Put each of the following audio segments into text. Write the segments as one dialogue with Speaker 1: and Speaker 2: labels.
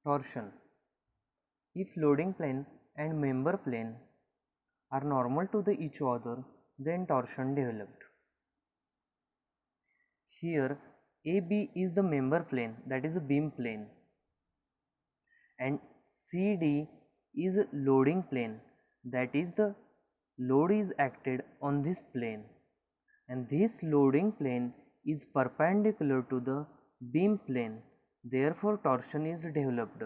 Speaker 1: Torsion. If loading plane and member plane are normal to each other, then torsion developed. Here AB is the member plane, that is a beam plane, and CD is a loading plane, that is the load is acted on this plane, and this loading plane is perpendicular to the beam plane, therefore torsion is developed.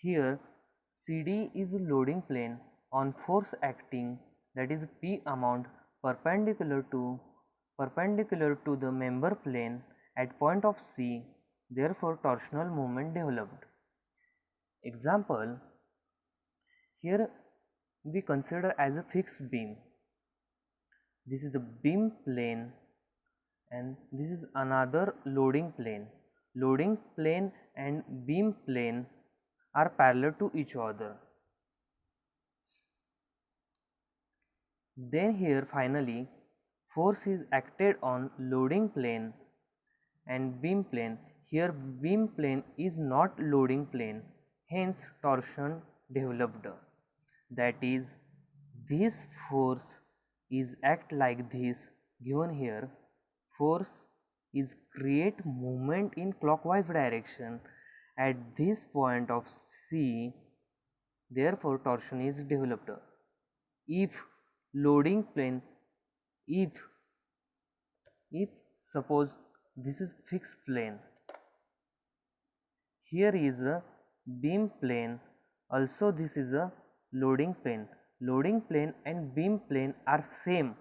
Speaker 1: Here CD is a loading plane on force acting, that is P amount perpendicular to the member plane at point of C, therefore torsional moment developed. Example, here we consider as a fixed beam. This is the beam plane and this is another loading plane. Loading plane and beam plane are parallel to each other. Then here finally force is acted on loading plane and beam plane. Here beam plane is not loading plane, hence torsion developed. That is, this force is act like this given here. Force is create movement in clockwise direction at this point of C, therefore torsion is developed. If loading plane, if suppose this is fixed plane, here is a beam plane, also this is a loading plane. Loading plane and beam plane are same,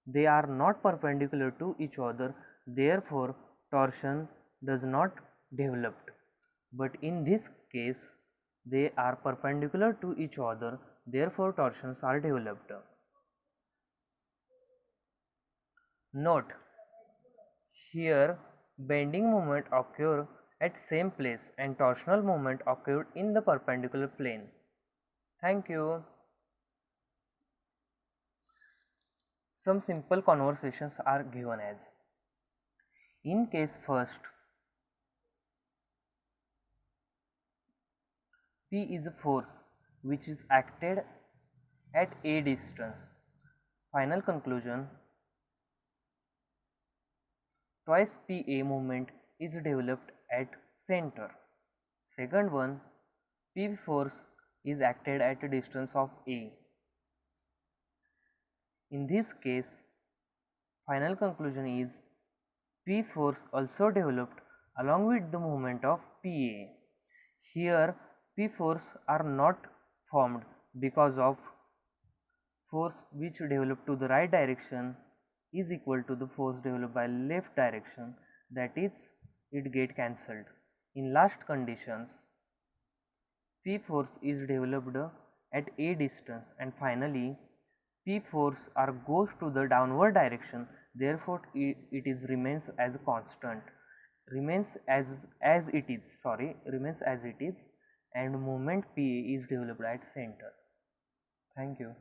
Speaker 1: they are not perpendicular to each other, therefore torsion does not develop. But in this case they are perpendicular to each other, therefore torsions are developed. Note, here bending moment occur at same place and torsional moment occurred in the perpendicular plane. Thank you. Some simple conversations are given as, in case first, P is a force which is acted at a distance. Final conclusion, twice PA moment is developed at center. Second one, P force is acted at a distance of A. In this case, final conclusion is P force also developed along with the moment of PA. Here P force are not formed because of force which developed to the right direction is equal to the force developed by left direction, that is it get cancelled. In last conditions, P force is developed at a distance and finally P force are goes to the downward direction, therefore it is remains as a constant, remains as it is and moment PA is developed at center. Thank you.